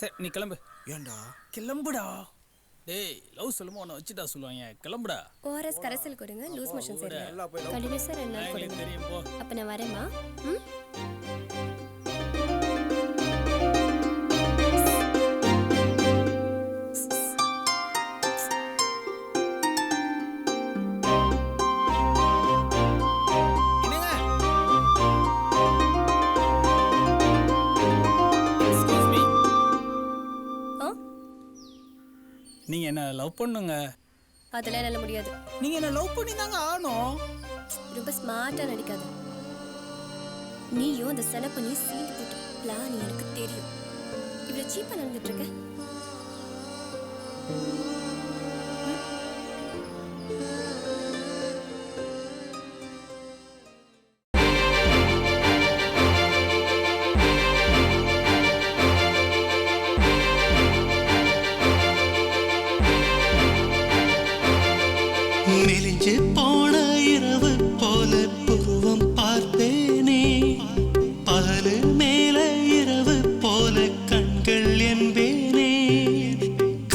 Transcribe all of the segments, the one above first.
சரி நீ கிளம்பு. ஏண்டா? கிளம்புடா. டேய் லவ் சொல்லுமா உன்னை வச்சுட்டா சொல்லுவாங்க. கிளம்புடா. ஓஆர்எஸ் கரைசல் கொடுங்க, லூஸ் மோஷன் சரி. நல்லா போய் கண்டினியூஸா 2 நாள் கொடுங்க. தெரியும் போ. அப்ப நான் வரேம்மா. ம். நீங்க என்ன லவ் பண்ணுங்க. அதெல்லாம் என்னால முடியாது. நீங்க என்ன லவ் பண்ணி தாங்க ஆகணும். ரொம்ப ஸ்மார்ட்டா நடிக்காத. நீயும் அந்த சென பண்ணி சீல் போட்டு பிளான் எனக்கு தெரியும். இவ்வளவு சீப்பா நடந்துட்டு இருக்க. மெலிஞ்சு போன இரவு போல புருவம் பார்த்தேனே, பகலு மேல இரவு போல கண்கள் என்பேனே.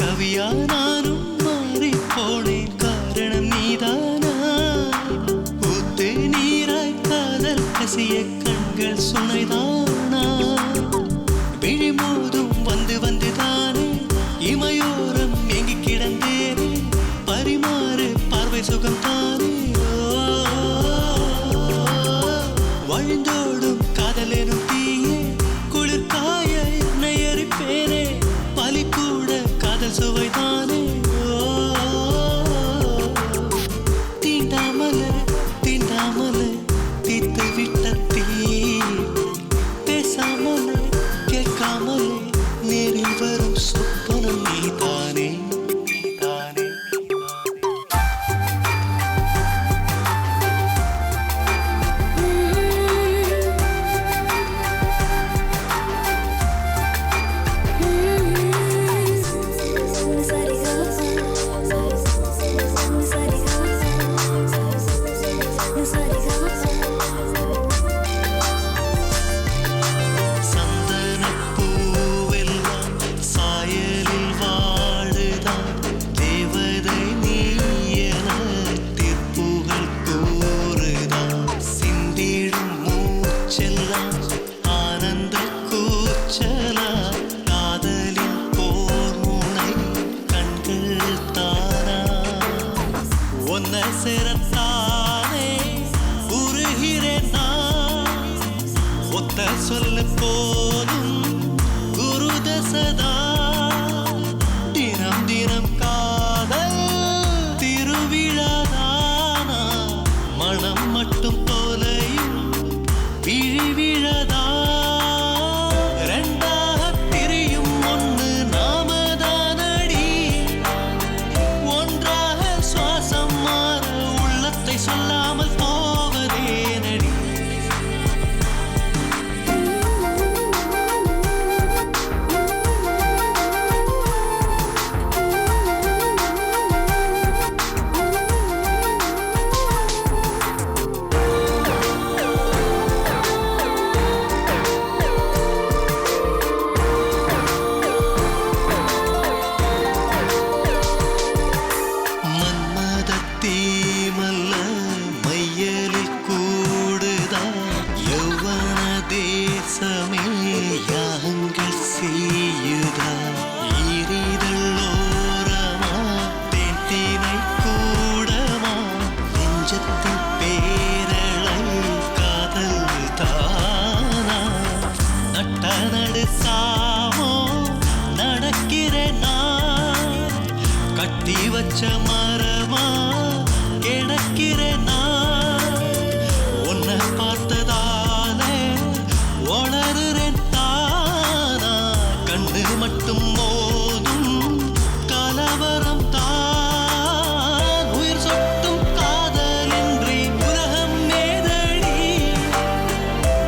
கவியா நானும் மாறி போனேன், காரணம் நீதானா? ஊத்து நீராய் காதல் கசிய கண்கள் சுனைதானா? விழிமோதும் வந்து வந்துதானே இமையோரம் எங்கி கிடந்தேனே. பரிமாறு பார்வை சுகம் தானே. வழிந்தோடும் காதலேனும் தீயே, குளிர் காய என்னை எரிப்பேனே. பலி கூட காதல் சுவைதானே. தீண்டாமலே தீண்டாமலே தீத்து விட்ட தீ, பேசாமலே கேட்காமலே நேரில் வரும் சொப்பனம் நீதானே. சேரத்தானே உருகிறேன் நான், ஒத்த சொல்ல போதும் குரு தசதா. தினம் தினம் காதல் திருவிழாதானா, மனம் மட்டும் போலையும் விழி விழதா. ரெண்டாக பிரியும் ஒன்று நாமதானடி, ஒன்றாக சுவாசம் மாற உள்ளத்தை சொல்லாமல் போவதே நடி. மன்மதத்தீமல்ல மையலில் கூடுதான் யௌவன தேசமே யாங்கள் செய்யுதா. ஈரிதழோரமா தேன்தீனை கூடமா, நெஞ்சத்தின் பேரலை காதல் தானா. நட்ட நடு சாமோ நடக்கிறேன் நான், கட்டி வச்ச மரமா கிடக்கிறேன் நான். உன்னை பார்த்ததாலே உணர்றேன் தானா, கண்ணு மட்டும் மோதும் கலவரம் தான். உயிர் சொட்டும் காதலின்றி உலகம் மேதடி,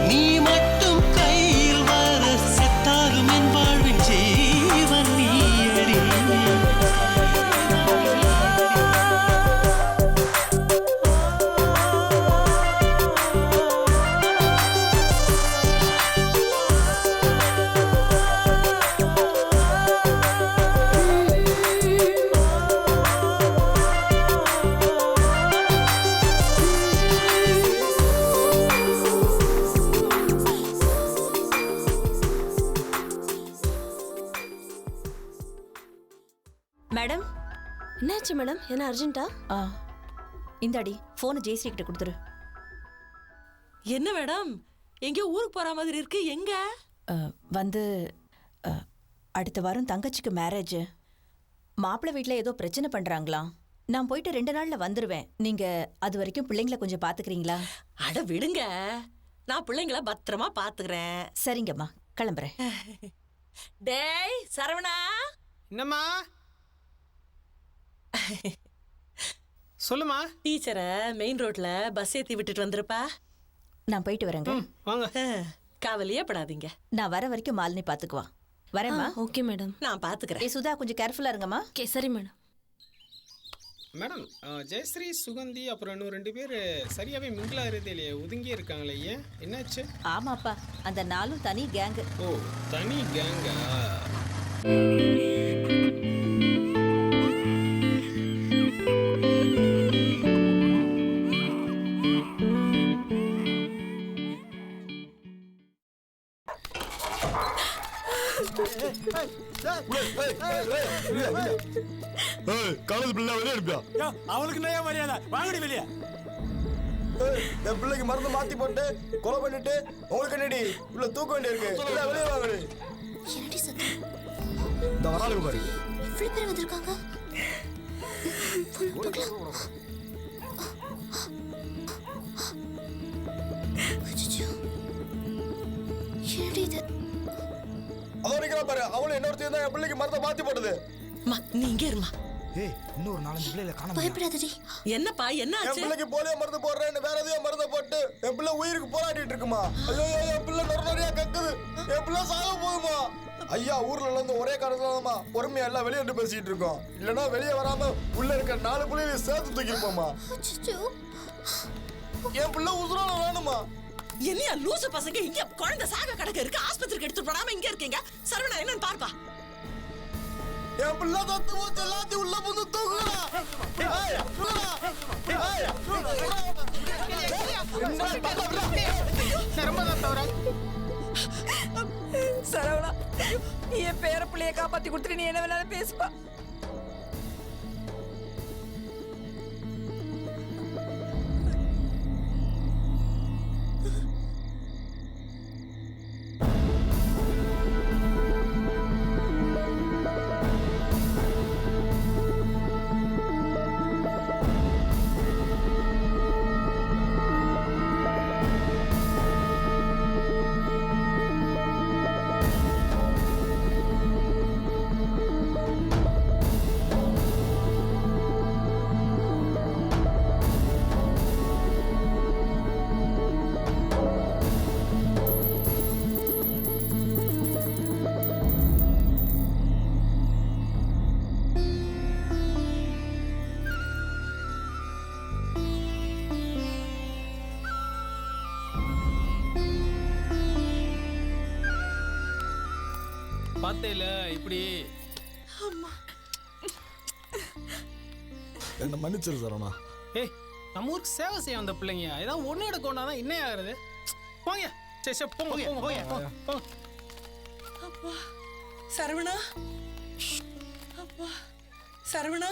நீ மட்டும் கையில் வர செத்தாலும் என் வாழ்வின் ஜீவன் நீயடி. மேடம், என்னாச்சு மேடம்? என்ன அர்ஜென்ட்டா? இந்தாடி போனை ஜெயஸ்ரீ கிட்ட கொடுத்துரு. என்ன மேடம், எங்கேயோ ஊருக்கு போற மாதிரி இருக்கு? எங்க? வந்து அடுத்த வாரம் தங்கச்சிக்கு மேரேஜ். மாப்பிள்ளை வீட்டில் ஏதோ பிரச்சனை பண்றாங்களாம். நான் போயிட்டு 2 நாள்ல வந்துருவேன். நீங்க அது வரைக்கும் பிள்ளைங்களை கொஞ்சம் பாத்துக்கிறீங்களா? அட விடுங்க, நான் பிள்ளைங்கள பத்திரமா பாத்துக்கிறேன். சரிங்கம்மா, கிளம்புறேன். டேய் சரவணா. என்னம்மா? சொல்லுமா. டீச்சரை மெயின் ரோட்ல பஸ் ஏத்தி விட்டுட்டு வந்துருப்பா. நான் போயிட்டு வரேங்க. வாங்க. காவலியே படாதீங்க. நான் வர வரைக்கும் மாலினி பாத்துக்குவா. வரேம்மா. Okay madam. நான் பாத்துக்கிறேன். சுதா கொஞ்சம் கேர்ஃபுல்லா இருங்கம்மா. ஓகே சரி மேடம். மேடம், ஜெயஸ்ரீ சுகந்தி அப்புறம் இன்னும் 2 பேர் சரியாவே மிங்கிள் ஆகிறதே இல்லையே, ஒதுங்கி இருக்காங்களே, ஏன் என்னாச்சு? ஆமாப்பா, அந்த 4 தனி கேங்கு. ஓ, தனி கேங்கா? காலேஜ் பிள்ளை வெளியே அனுப்பியா? அவளுக்கு நிறைய மரியாதை. வாங்கடி வெளியே. என் பிள்ளைக்கு மருந்து மாத்தி போட்டு கொலை பண்ணிட்டு உங்களுக்கு என்னடி உள்ள தூக்க வேண்டி இருக்கு? வெளியே வாங்கடி. என்னடி சத்தம்? இந்த வராளுக்கு பாரு. இவ்வளவு பேர் வந்திருக்காங்க. என்னடி இது? அதோ நிக்கிறா பாரு. அவளும் இன்னொருத்தையும் தான் என் பிள்ளைக்கு மருந்தை மாத்தி போட்டது. நீ இங்க இருமா. ஏய், இன்னொரு 4-5 பிள்ளைகளை காணோம். பயப்படாதடி. என்னப்பா, என்ன என் ஆச்சு? பிள்ளைக்கு போலியோ மருந்து போடுறேன்னு வேற எதையோ மருந்தை போட்டு என் பிள்ளை உயிருக்கு போராடிட்டு இருக்குமா. ஐயோ, என் பிள்ளை நிறைய கக்குது. என் பிள்ளை சாக போகுமா. ஐயா, ஊர்ல இருந்து ஒரே காரணமா பொறுமையா எல்லாம் வெளியே வந்து பேசிட்டு இருக்கோம். இல்லன்னா வெளியே வராம உள்ள இருக்க 4 பிள்ளைகளை சேர்த்து தூக்கிருப்போமா. என் பிள்ளை உசுரோட வேணுமா. என்னையா லூசு பசங்க, இங்க குழந்தை சாக கிடக்க இருக்கு, ஆஸ்பத்திரிக்கு எடுத்து போடாம இங்க இருக்கீங்க. சரவணா என்னன்னு பாருப்பா. என் பிள்ளை தத்து போச்சு, எல்லாத்தையும் உள்ள புந்து தூக்குறா. சரவணா, நீ என் பேர பிள்ளைய காப்பாத்தி கொடுத்துட்டு நீ என்ன வேணாலும் பேசுப்பா. பார்த்தேல இப்படி. என்ன மன்னிச்சிரு சரவணா. ஏய், நம்ம ஊருக்கு சேவை செய்ய வந்த பிள்ளைங்க ஏதாவது ஒன்று எடுக்க கொண்டாதான் என்ன ஆகுறது? போங்க. சரி சரி, போங்க போங்க போங்க போங்க. அப்பா சரவணா, அப்பா சரவணா,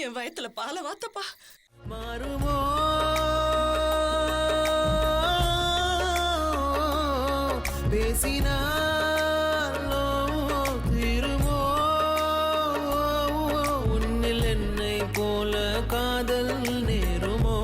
என் வயத்துல பாலை வாத்தப்பா. மாறுமோ பேசினாலோ திருமோ உன்னில் என்னை போல காதல் நேருமோ.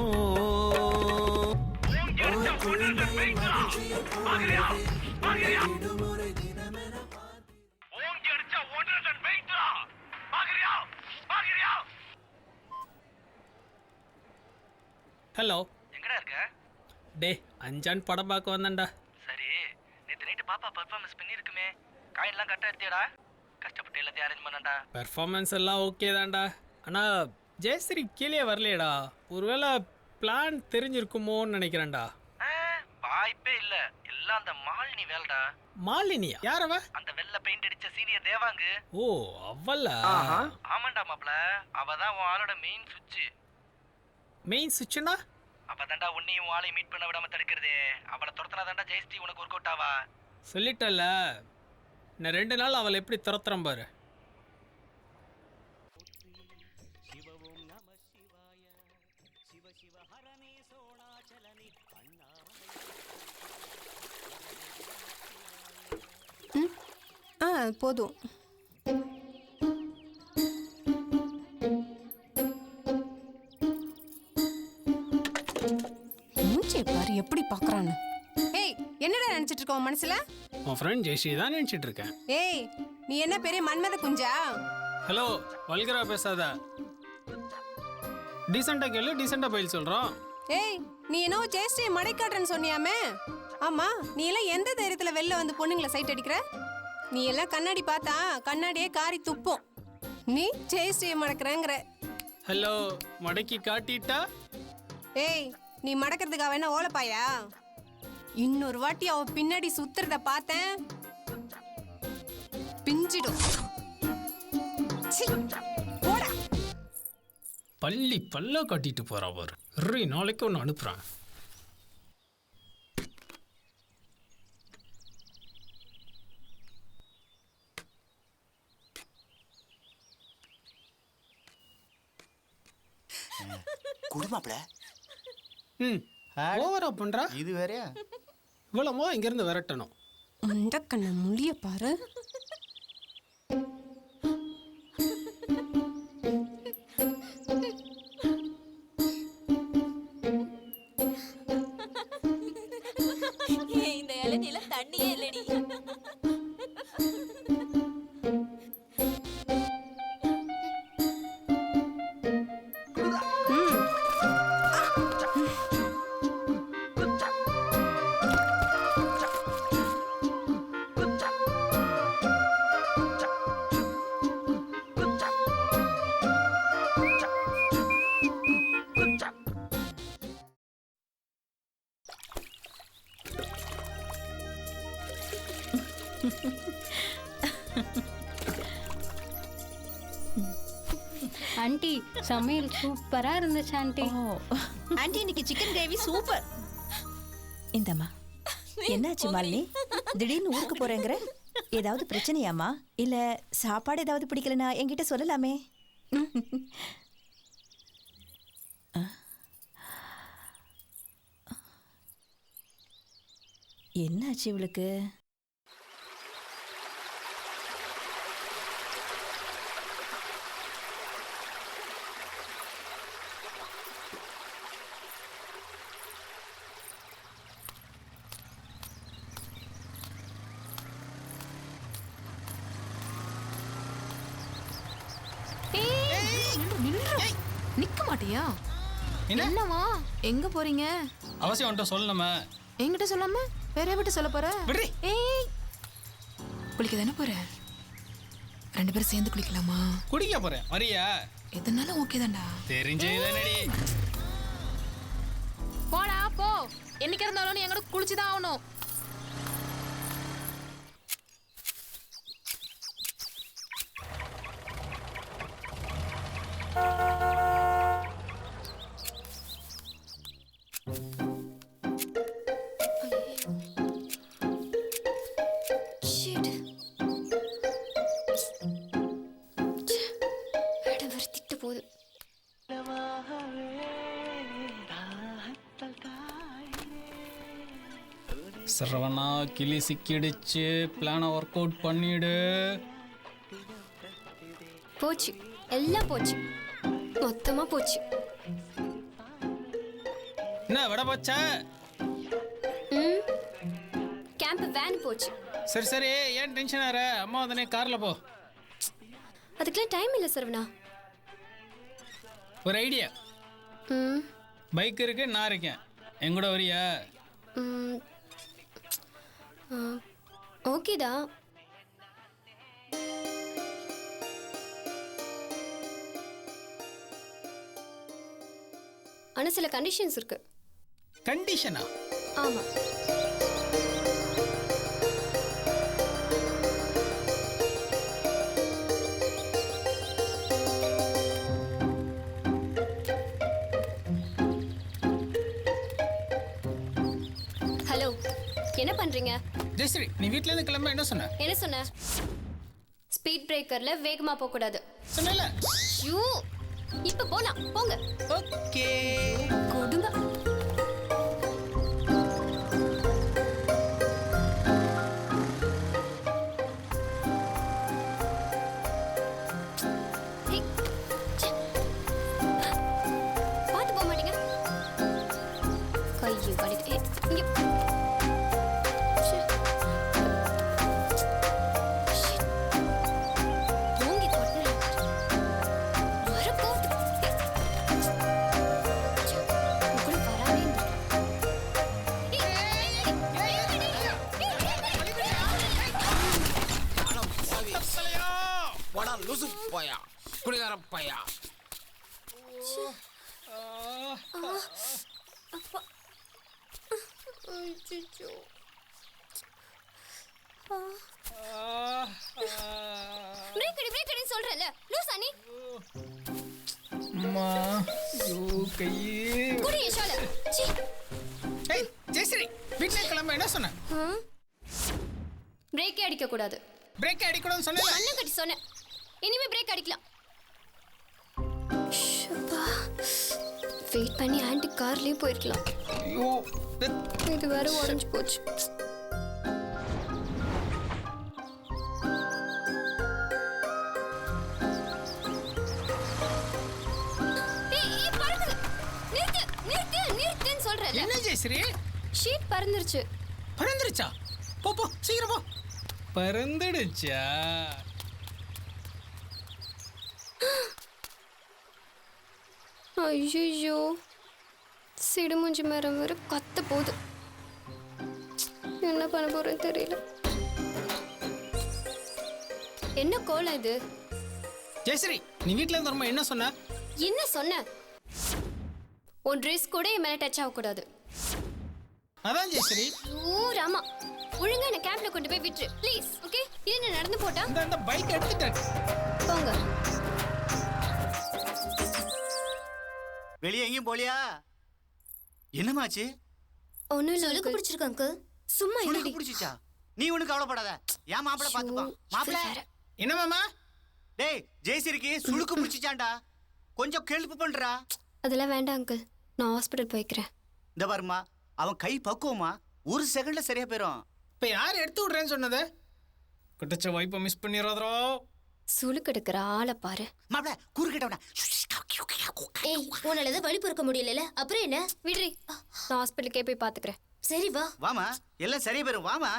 ஹலோ, எங்கடா இருக்க? டே அஞ்சான் படம் பார்க்க வந்தேன்டா. சரி, நேற்று நைட்டு பாப்பா பர்ஃபார்மன்ஸ் பண்ணியிருக்குமே, காயின்லாம் கரெக்டாக எடுத்தியாடா? கஷ்டப்பட்டு எல்லாத்தையும் அரேஞ்ச் பண்ணாண்டா. பெர்ஃபார்மன்ஸ் எல்லாம் ஓகே தான்டா. ஆனால் ஜெயஸ்ரீ கீழே வரலையேடா. ஒருவேளை பிளான் தெரிஞ்சிருக்குமோன்னு நினைக்கிறேன்டா. வாய்ப்பே இல்லை, எல்லாம் அந்த மாலினி வேலைடா. மாலினியா? யார் அவ? அந்த வெள்ளை பெயிண்ட் அடிச்ச சீனியர் தேவாங்கு. ஓ, அவள? ஆமாண்டா மாப்ள, அவ தான் உன் ஆளோட மெயின் சுவிட்ச். மெயின் சுவிட்சுனா? அப்பதான்டா உன்னையும் ஆளையும் மீட் பண்ண விடாம தடுக்கிறதே. அவளை துரத்துனா தான்டா ஜெயஸ்ரீ உனக்கு ஒர்க் அவுட் ஆவா. சொல்லிட்டல, நான் 2 நாள் அவளை எப்படி துரத்துறேன் பாரு. போதும். மூஞ்சியை பாரு எப்படி பார்க்கறான்னு. ஏய், என்னடா நினைச்சிட்டு இருக்க உன் மனசுல? உன் ஃப்ரெண்ட் ஜெயஸ்ரீ தான் நினச்சிட்டு இருக்கேன். ஏய், நீ என்ன பெரிய மன்மத குஞ்சா? ஹலோ, வல்கரா பேசாத. டீசெண்டாக கேளு, டீசெண்டாக பயில் சொல்கிறோம். ஏய், நீ என்னோ ஜெயஸ்ரீ மடை காட்டுறேன்னு சொன்னியாமே? ஆமா, நீ எல்லாம் எந்த தைரியத்துல வெளில வந்து பொண்ணுங்களை சைட் அடிக்கிற? நீ எல்லாம் கண்ணாடி பார்த்தா கண்ணாடியே காரி துப்போம். நீ ஜெயஸ்ரீயை மடக்கிறேங்கிற. ஹலோ, மடக்கி காட்டிட்டா? ஏய், நீ மடக்கிறதுக்கு அவ என்ன ஓலப்பாயா? இன்னொரு வாட்டி அவ பின்னாடி சுத்துறத பார்த்தேன், பிஞ்சிடும். சீ, போடா. பள்ளி பல்ல காட்டிட்டு போறா பாரு. நாளைக்கு ஒன்று அனுப்புறேன். குடுமாப்ல ம், ஓவரா பண்றா. இது வேறயா? இவ்வளோ இங்கேருந்து விரட்டணும். அந்த கண்ண முடிய பாரு. இந்த இளநில தண்ணியே இல்லடி. ஆண்டி, சமையல் சூப்பரா இருந்துச்சு ஆண்டி. ஆண்டி, இன்னைக்கு சிக்கன் கிரேவி சூப்பர். இந்தம்மா. என்னாச்சு மாலினி, திடீர்னு ஊருக்கு போறேங்கிற? ஏதாவது பிரச்சனையாமா? இல்ல சாப்பாடு ஏதாவது பிடிக்கலனா என்கிட்ட சொல்லலாமே. என்னாச்சு இவளுக்கு? நிக்க மாட்டியா? என்னவா? எங்க போறீங்க? அவசியம் வந்துட்டு சொல்லணுமே. என்கிட்ட சொல்லாம வேற விட்டு சொல்ல போற? ஏய், குளிக்க தானே போற? 2 பேரும் சேர்ந்து குளிக்கலாமா? குடிக்க போறேன், வரியா? எதனால ஓகே தான்டா. தெரிஞ்சேதானடி. போடா போ. என்னைக்கு இருந்தாலும் நீ எங்கட குளிச்சுதான் ஆகணும். சரவணா, கிளி சிக்கிடுச்சு. பிளானை ஒர்க் அவுட் பண்ணிடு. போச்சு, எல்லாம் போச்சு, மொத்தமா போச்சு. என்ன விட போச்சா? கேம்ப் வேன் போச்சு. சரி சரி, ஏன் டென்ஷன் ஆற? அம்மா வந்தனே, கார்ல போ. அதுக்கெல்லாம் டைம் இல்லை சரவணா. ஒரு ஐடியா. பைக் இருக்கு, நான் இருக்கேன். எங்கூட வரியா? ஓகேடா. ஆனா சில கண்டிஷன்ஸ் இருக்கு. கண்டிஷனா? ஆமா. ஹலோ, என்ன பண்றீங்க? ஜெயஸ்ரீ, நீ வீட்ல இருந்து கிளம்ப என்ன சொன்ன? என்ன சொன்ன? ஸ்பீட் பிரேக்கர்ல வேகமா போக கூடாது சொன்னல. ஐயோ, இப்ப போலாம், போங்க. ஓகே. கொடுங்க. லூசு பையா, குடிகார பையா. பிரேக் அடி சொல்றல லூசா நீ. அம்மா ஐயோ கையே. குடி யஷால. சீ. ஏய் ஜெயஸ்ரீ, வீட்ல கிளம்ப என்ன சொன்ன? பிரேக்கே அடிக்க கூடாது. பிரேக் அடிக்கணும்னு சொன்னேன். கண்ணை கட்டி சொன்னேன். இனிமே பிரேக் அடிக்கலாம். வெயிட் பண்ணி ஆன்ட்டி கார்லயே போயிருக்கலாம். ஐயோ இது வேற உடஞ்சு போச்சு. என்ன ஜெயஸ்ரீ? ஷீட் பறந்துருச்சு. பறந்துருச்சா? போ போ சீக்கிரம் போ. பறந்துடுச்சா? ஐயோ சிடுமூஞ்சி மரம் வேற கத்த போகுது. என்ன பண்ண போறேன்னு தெரியல. என்ன கோலம் இது? ஜெயஸ்ரீ, நீ வீட்ல இருந்து வரும்போது என்ன சொன்ன? என்ன சொன்ன? உன் ட்ரெஸ் கூட என் மேல டச் ஆகக்கூடாது. அதான் ஜெயஸ்ரீ. ஓ ராமா, ஒழுங்கா என்ன கேம்ப்ல கொண்டு போய் விட்டுரு ப்ளீஸ். ஓகே, இது நான் நடந்து போட்டா? இந்த பைக் எடுத்துட்டேன். போங்க. வெளியே எங்கேயும் போலியா? என்னமாச்சு? ஒன்னும் இல்ல. உனக்கு பிடிச்சிருக்கு அங்கிள். சும்மா உனக்கு பிடிச்சிச்சா? நீ ஒண்ணு கவலைப்படாத, என் மாப்பிள பாத்துப்பான். மாப்பிள என்ன மாமா? டேய் ஜெயஸ்ரீக்கு சுளுக்கு பிடிச்சிச்சாண்டா, கொஞ்சம் ஹெல்ப் பண்றா. அதெல்லாம் வேண்டாம் அங்கிள், நான் ஹாஸ்பிடல் போய்க்கிறேன். இந்த பாருமா, அவன் கை பக்குவமா ஒரு செகண்ட்ல சரியா போயிடும். இப்ப யார் எடுத்து விடுறேன்னு சொன்னது? குட்டச்ச வாய்ப்பை மிஸ் பண்ணிடாதோ. சுளுக்கு எடுக்கிற ஆளை பாரு. மாப்பிள குறுக்கிட்டவனா. ஏய், உன்னால ஏதாவது வழி பொறுக்க முடியல, அப்புறம் என்ன? விடுறி, நான் ஹாஸ்பிடலுக்கே போய் பாத்துக்கிறேன். சரி வா. வாமா, எல்லாம் சரியா போயிடும். வாமா,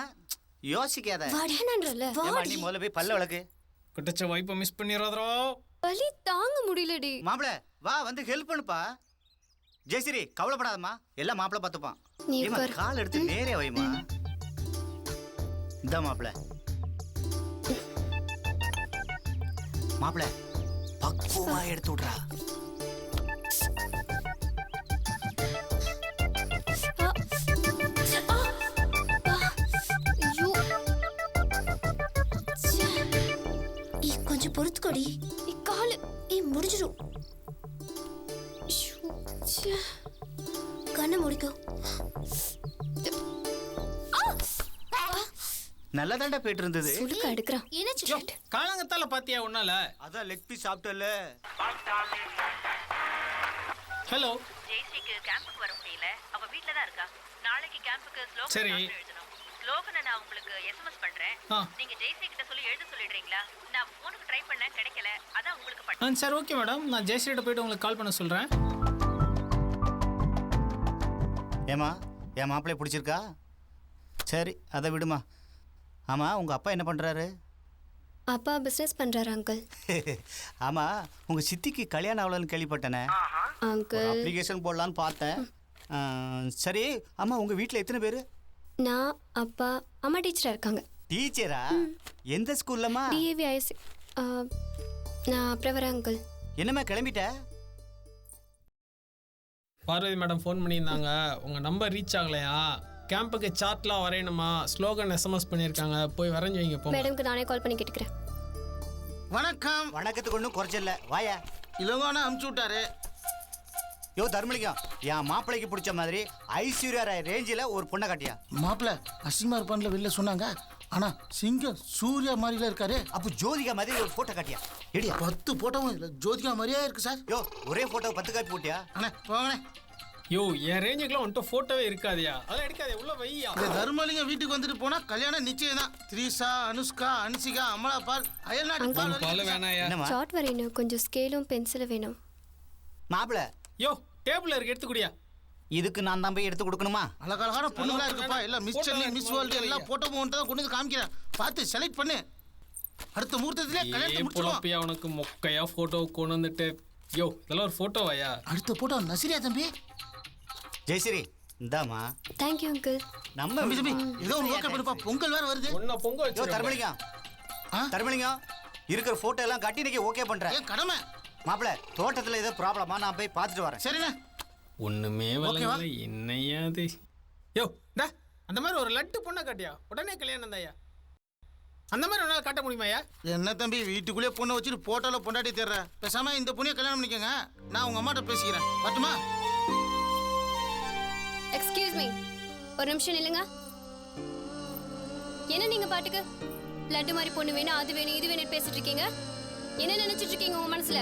யோசிக்காத. வாடேன்றல. ஏமா நீ முதல்ல போய் பல்ல விளக்கு. குட்டச்ச வாய்ப்பை மிஸ் பண்ணிடாதோ. வலி தாங்க முடியலடி. மாப்பிள வா, வந்து ஹெல்ப் பண்ணுப்பா. ஜெயஸ்ரீ கவலைப்படாதம்மா, எல்லாம் மாப்பிள பாத்துப்பான். நீ ஏமா உட்காரு. கால் எடுத்து நேரே வைமா. இந்த மாப்பிள மாப்பிள பக்குவமா எடுத்து விடுறா. ஐயோ, கொஞ்சம் பொறுத்துக்கோடி. காலு முடிஞ்சிடும். கண்ணை முடிக்கோ. நல்லா தாண்டா போயிட்டு இருந்தது. சுளுக்கு எடுக்கிறான். என்ன காலங்கத்தால பாத்தியா உன்னால? அதான் லெக் பீஸ் சாப்பிட்டல. ஹலோ. ஜெயஸ்ரீக்கு கேம்புக்கு வர முடியல, அவ வீட்ல தான் இருக்கா. நாளைக்கு கேம்புக்கு சரி. ஸ்லோகன் எழுதணும். ஸ்லோகனை நான் உங்களுக்கு எஸ்எம்எஸ் பண்றேன். நீங்க ஜெயஸ்ரீ கிட்ட சொல்லி எழுத சொல்லிடுறீங்களா? நான் போனுக்கு ட்ரை பண்ண கிடைக்கல, அதான் உங்களுக்கு பண்ணேன். சரி ஓகே மேடம், நான் ஜெயஸ்ரீட்ட போயிட்டு உங்களுக்கு கால் பண்ண சொல்றேன். ஏமா என் மாப்பிள்ளைய பிடிச்சிருக்கா? சரி அதை விடுமா. ஆமா உங்க அப்பா என்ன பண்றாரு? அப்பா பிசினஸ் பண்றாரு அங்கிள். ஆமா உங்க சித்திக்கு கல்யாணம் ஆகலன்னு கேள்விப்பட்டேனே. அங்கிள் அப்ளிகேஷன் போடலான்னு பார்த்தேன். சரி ஆமா உங்க வீட்டில் எத்தனை பேர்? நான், அப்பா, அம்மா டீச்சரா இருக்காங்க. டீச்சரா? எந்த ஸ்கூல்லம்மா? டிஏவிஐஎஸ். நான் அப்புறம் வரேன் அங்கிள். என்னம்மா கிளம்பிட்ட? பார்வதி மேடம் ஃபோன் பண்ணியிருந்தாங்க, உங்கள் நம்பர் ரீச் ஆகலையா, கேம்புக்கு சார்ட்லாம் வரையணுமா, ஸ்லோகன் எஸ்எம்எஸ் பண்ணியிருக்காங்க, போய் வரைஞ்சி வைங்க போங்க. மேடம்க்கு நானே கால் பண்ணி கேட்டுக்கிறேன். வணக்கம். வணக்கத்துக்கு ஒன்றும் குறைச்சில்ல, வாயா. இளவான அமுச்சு விட்டாரு. யோ தர்மலிங்கம், என் மாப்பிள்ளைக்கு பிடிச்ச மாதிரி ஐஸ்வர்யா ராய் ரேஞ்சில் ஒரு பொண்ணை காட்டியா. மாப்பிள்ள அசிங்கமா இருப்பான்ல வெளில சொன்னாங்க, ஆனா சிங்கம் சூர்யா மாதிரில இருக்காரு. அப்போ ஜோதிகா மாதிரி ஒரு போட்டோ காட்டியா. எடியா 10 போட்டோவும் இல்லை, ஜோதிகா மாதிரியே இருக்கு சார். யோ ஒரே போட்டோ 10 காப்பி போட்டியா? அண்ணா போங்கண்ணே. யோ என் ரேஞ்சுக்குலாம் உன்ட்ட ஃபோட்டோவே இருக்காதியா, அதெல்லாம் எடுக்காதே, உள்ள வையா. இந்த தர்மலிங்கம் வீட்டுக்கு வந்துட்டு போனா கல்யாணம் நிச்சயம் தான். த்ரீஷா, அனுஷ்கா, அன்சிகா, அமலா பால், அயல்நாட்டு வேணாயா. சார்ட் வரையணும், கொஞ்சம் ஸ்கேலும் பென்சிலும் வேணும். மாப்பிள்ள யோ டேபிள் இருக்கு, எடுத்து குடியா. இதுக்கு நான் தான் போய் எடுத்து கொடுக்கணுமா? அழகழகான பொண்ணுங்களா இருக்குப்பா, எல்லாம் மிஸ் சென்னை, மிஸ் வேர்ல்டு எல்லாம் போட்டோ போட்டு தான் கொண்டு வந்து காமிக்கிறேன். பார்த்து செலக்ட் பண்ணு, அடுத்த முகூர்த்தத்திலே கல்யாணத்தை முடிச்சிடுவோம். உனக்கு மொக்கையா போட்டோ கொண்டு வந்துட்டு. யோ இதெல்லாம் ஒரு போட்டோவாயா? அடுத்த போட்டோ நசிரியா தம்பி. ஜெயஸ்ரீ இந்தாமா. Thank you uncle. நம்ம தம்பி ஏதோ ஒரு ஓகே பண்ணுப்பா, பொங்கல் வேற வருது. பொங்க யோ தர்மலிங்கம், தர்மலிங்கம் இருக்கிற போட்டோ எல்லாம் கட்டி இன்னைக்கு ஓகே பண்றேன். கடமை. மாப்பிள்ள தோட்டத்துல ஏதோ ப்ராப்ளமா நான் போய் பார்த்துட்டு வரேன். சரிண்ணே. ஒண்ணுமே வரல. என்னையாது யோ டா அந்த மாதிரி ஒரு லட்டு பொண்ணை காட்டியா உடனே கல்யாணம் தாயா. அந்த மாதிரி உன்னால காட்ட முடியுமாயா? என்ன தம்பி வீட்டுக்குள்ளே பொண்ணை வச்சுட்டு போட்டோல பொண்டாட்டி தேடுற. பேசாம இந்த பொண்ணைய கல்யாணம் பண்ணிக்கங்க. நான் உங்க அம்மாட்ட பேசிக்கிறேன். பட்டுமா? எக்ஸ்கியூஸ் மீ, ஒரு நிமிஷம் நில்லுங்க. என்ன நீங்க பாட்டுக்கு லட்டு மாதிரி பொண்ணு வேணும், அது வேணும், இது வேணும் பேசிட்டு இருக்கீங்க? என்ன நினைச்சிட்டு இருக்கீங்க உங்க மனசுல?